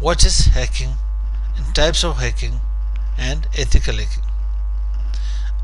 what is hacking and types of hacking and ethical hacking।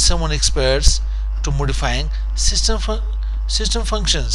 Someone experts to modifying system functions।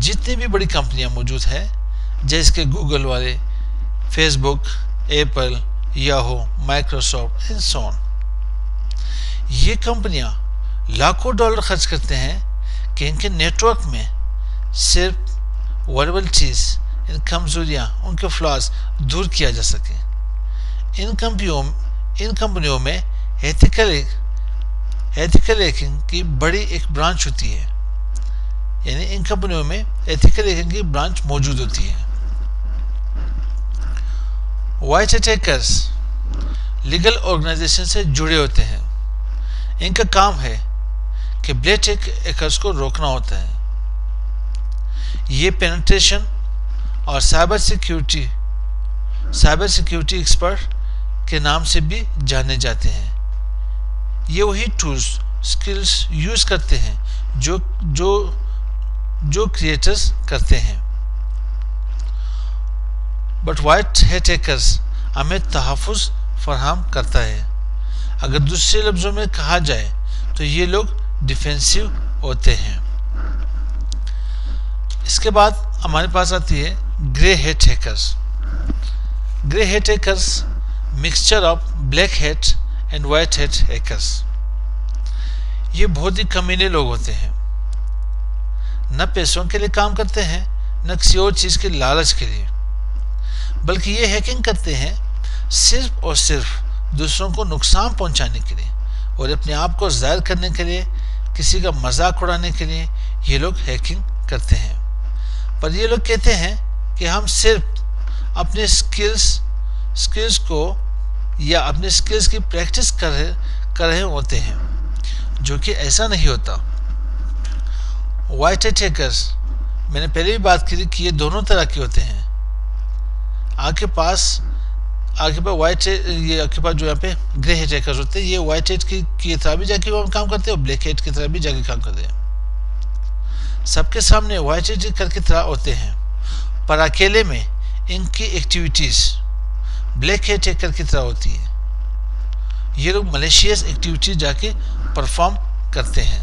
جتنی بھی بڑی کمپنیاں موجود ہیں جیسے کہ گوگل والے، Facebook, Apple, Yahoo, Microsoft and so on, یہ کمپنیاں لاکھوں ڈالر خرچ کرتے ہیں کہ ان کے نیٹ ورک میں صرف ویریبل چیز، ان کمزوریاں، ان کے فلاز دور کیا جا سکے۔ ان کمپنیوں میں ایتھیکل ہیکنگ کی بڑی ایک برانچ ہوتی ہے، یعنی ان کمپنیوں میں ایتھیکل ہیکنگ کی برانچ موجود ہوتی ہے۔ White hat hackers legal organisation سے جڑے ہوتے ہیں۔ ان کا کام ہے کہ بلیک ہیکرز کو روکنا ہوتا ہے۔ یہ پینٹریشن اور سائبر سیکیورٹی ایکسپرٹ کے نام سے بھی جانے جاتے ہیں۔ یہ وہی ٹولز اسکلز یوز کرتے ہیں جو کریٹرز کرتے ہیں۔ بٹ وائٹ ہیٹ ہیکرز ہمیں تحفظ فراہم کرتا ہے۔ اگر دوسرے لفظوں میں کہا جائے تو یہ لوگ ڈیفینسو ہوتے ہیں۔ اس کے بعد ہمارے پاس آتی ہے grey hat hackers. Grey hat hackers mixture of black hat and white hat hackers. یہ بہت ہی کمینے لوگ ہوتے ہیں، نہ پیسوں کے لیے کام کرتے ہیں نہ کسی اور چیز کے لالچ کے لیے، بلکہ یہ ہیکنگ کرتے ہیں صرف اور صرف دوسروں کو نقصان پہنچانے کے لیے اور اپنے آپ کو ظاہر کرنے کے لیے، کسی کا مذاق اڑانے کے لیے یہ لوگ ہیکنگ کرتے ہیں۔ پر یہ لوگ کہتے ہیں کہ ہم صرف اپنے سکلز کو یا اپنے سکلز کی پریکٹس کر رہے ہوتے ہیں، جو کہ ایسا نہیں ہوتا۔ وائٹ ہیٹ ہیکرز، میں نے پہلے بھی بات کی تھی کہ یہ دونوں طرح کے ہوتے ہیں۔ آپ کے پاس وائٹ یہ آپ کے پاس جو یہاں پہ گرے ہیٹ ہیکرز ہوتے ہیں، یہ وائٹ ہیٹ کی طرح بھی جا کے کام کرتے ہیں اور بلیک ہیٹ کی طرح بھی جا کے کام کرتے ہیں۔ سب کے سامنے وائٹ ہیٹ ہیکر کی طرح ہوتے ہیں، پر اکیلے میں ان کی ایکٹیویٹیز بلیک ہیٹ ہیکر کی طرح ہوتی ہے۔ یہ لوگ ملیشیس ایکٹیویٹیز جا کے پرفارم کرتے ہیں۔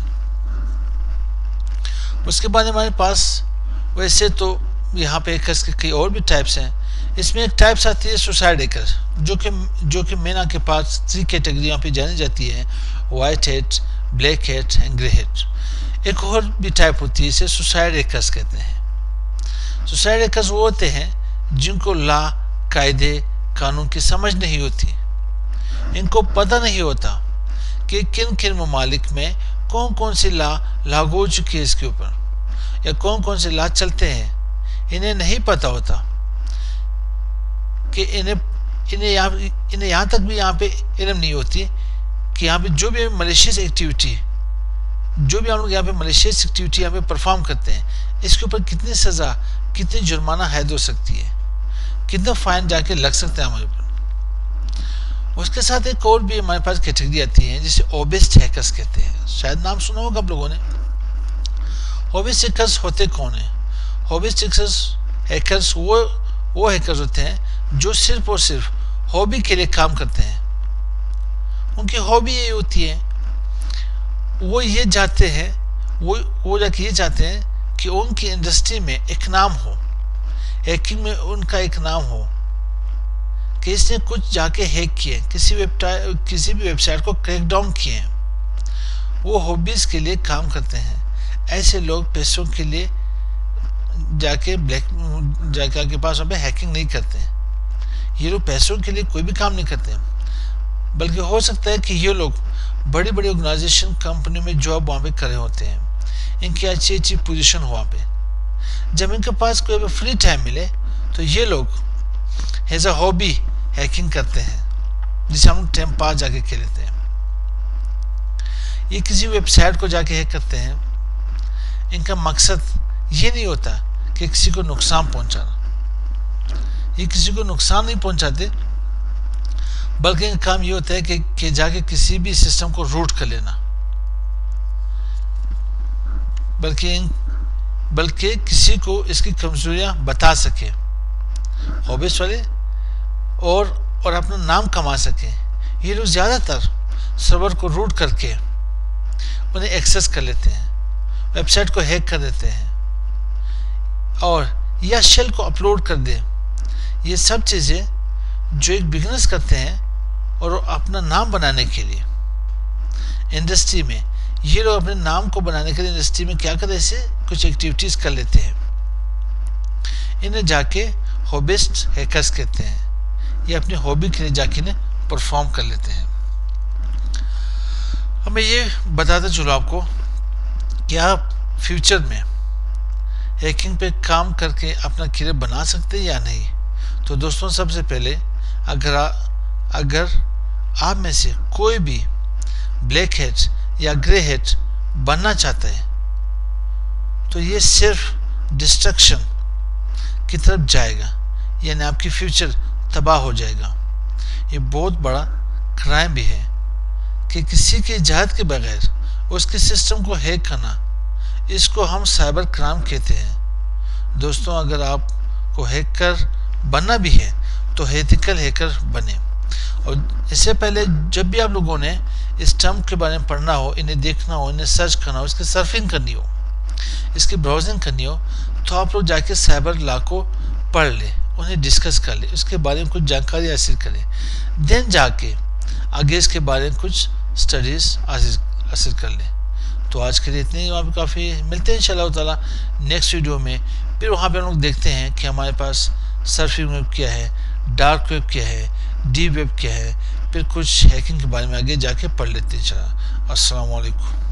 اس کے بعد ہمارے پاس ویسے تو یہاں پہ ہیکرز کے کئی اور بھی ٹائپس ہیں۔ اس میں ایک ٹائپس آتی ہے سوسائڈ ہیکر، جو کہ مین کے پاس 3 کیٹیگری یہاں پہ جانی جاتی ہے: white hat, black hat and grey hat. ایک اور بھی ٹائپ ہوتی ہے، اسے سوسائڈ ہیکرز کہتے ہیں۔ سوسائڈ ہیکرز وہ ہوتے ہیں جن کو لا، قاعدے، قانون کی سمجھ نہیں ہوتی۔ ان کو پتہ نہیں ہوتا کہ کن ممالک میں کون سی لا لاگو ہو چکی ہے اس کے اوپر، یا کون سے لا چلتے ہیں۔ انہیں نہیں پتہ ہوتا کہ انہیں یہاں تک بھی یہاں پہ علم نہیں ہوتی کہ یہاں پہ جو بھی ملیشیس ایکٹیویٹی ہم لوگ یہاں پہ ملیشیس ایکٹیویٹی یہاں پہ پرفارم کرتے ہیں، اس کے اوپر کتنی سزا، کتنی جرمانہ عائد ہو سکتی ہے، کتنا فائن جا کے لگ سکتا ہے ہمارے اوپر۔ اس کے ساتھ ایک اور بھی ہمارے پاس کیٹیگری آتی ہے جسے اوبیسٹ ہیکرز کہتے ہیں۔ شاید نام سنا ہوگا آپ لوگوں نے۔ اوبیسٹ ہیکرز ہوتے کون ہیں؟ اوبیسٹ ہیکرز وہ ہیکرز ہوتے ہیں جو صرف اور صرف ہابی کے لیے کام کرتے ہیں۔ ان کی ہابی یہ ہوتی ہے، وہ جا کے یہ چاہتے ہیں کہ ان کی انڈسٹری میں ایک نام ہو، ہیکنگ میں ان کا ایک نام ہو کہ اس نے کچھ جا کے ہیک کیے، کسی بھی ویب سائٹ کو کریک ڈاؤن کیے ہیں۔ وہ ہابیز کے لیے کام کرتے ہیں۔ ایسے لوگ پیسوں کے لیے جا کے کے پاس وہاں پہ ہیکنگ نہیں کرتے ہیں۔ یہ لوگ پیسوں کے لیے کوئی بھی کام نہیں کرتے، بلکہ ہو سکتا ہے کہ یہ لوگ بڑی بڑی آرگنائزیشن کمپنی میں جاب وہاں پہ کرے ہوتے ہیں، ان کی اچھی پوزیشن ہو وہاں پہ۔ جب ان کے پاس کوئی فری ٹائم ملے تو یہ لوگ ایز اے ہابی ہیکنگ کرتے ہیں، جسے ہم لوگ ٹائم پاس جا کے لیتے ہیں۔ یہ کسی ویب سائٹ کو جا کے ہیک کرتے ہیں۔ ان کا مقصد یہ نہیں ہوتا کہ کسی کو نقصان پہنچانا، یہ کسی کو نقصان نہیں پہنچاتے، بلکہ ان کا کام یہ ہوتا ہے کہ جا کے کسی بھی سسٹم کو روٹ کر لینا، بلکہ کسی کو اس کی کمزوریاں بتا سکے، ہابیز والے، اور اپنا نام کما سکے۔ یہ لوگ زیادہ تر سرور کو روٹ کر کے انہیں ایکسس کر لیتے ہیں، ویب سائٹ کو ہیک کر دیتے ہیں۔ اور یا شیل کو اپلوڈ کر دیں. یہ سب چیزیں جو ایک بگنرز کرتے ہیں اور اپنا نام بنانے کے لیے انڈسٹری میں، یہ لوگ اپنے نام کو بنانے کے لیے انڈسٹری میں کیا کرتے ہیں، کچھ ایکٹیویٹیز کر لیتے ہیں. انہیں جا کے ہابسٹ ہیکرز کہتے ہیں. یہ اپنی ہابی کے لیے جا کے انہیں پرفارم کر لیتے ہیں. اب میں یہ بتاتا چلوں آپ کو کہ آپ فیوچر میں ہیکنگ پہ کام کر کے اپنا کیریئر بنا سکتے یا نہیں. تو دوستوں، سب سے پہلے اگر آپ میں سے کوئی بھی بلیک ہیٹ یا گرے ہیٹ بننا چاہتا ہے تو یہ صرف ڈسٹرکشن کی طرف جائے گا، یعنی آپ کی فیوچر تباہ ہو جائے گا. یہ بہت بڑا کرائم بھی ہے کہ کسی کی اجازت کے بغیر اس کے سسٹم کو ہیک کرنا. اس کو ہم سائبر کرائم کہتے ہیں. دوستوں، اگر آپ کو ہیکر بننا بھی ہے تو ایتھیکل ہیکر بنے. اور اس سے پہلے جب بھی آپ لوگوں نے اس ٹرم کے بارے میں پڑھنا ہو، انہیں دیکھنا ہو، انہیں سرچ کرنا ہو، اس کی سرفنگ کرنی ہو، اس کی براؤزنگ کرنی ہو، تو آپ لوگ جا کے سائبر لا کو پڑھ لیں، انہیں ڈسکس کر لیں، اس کے بارے میں کچھ جانکاری حاصل کریں، دین جا کے آگے اس کے بارے میں کچھ اسٹڈیز حاصل کر لیں. تو آج کے لیے اتنے ہی، وہاں پہ کافی ملتے ہیں انشاءاللہ تعالیٰ نیکسٹ ویڈیو میں. پھر وہاں پہ ہم لوگ دیکھتے ہیں کہ ہمارے پاس سرفنگ ویب کیا ہے، ڈارک ویب کیا ہے، ڈیپ ویب کیا ہے. پھر کچھ ہیکنگ کے بارے میں آگے جا کے پڑھ لیتے ہیں انشاءاللہ. السلام علیکم.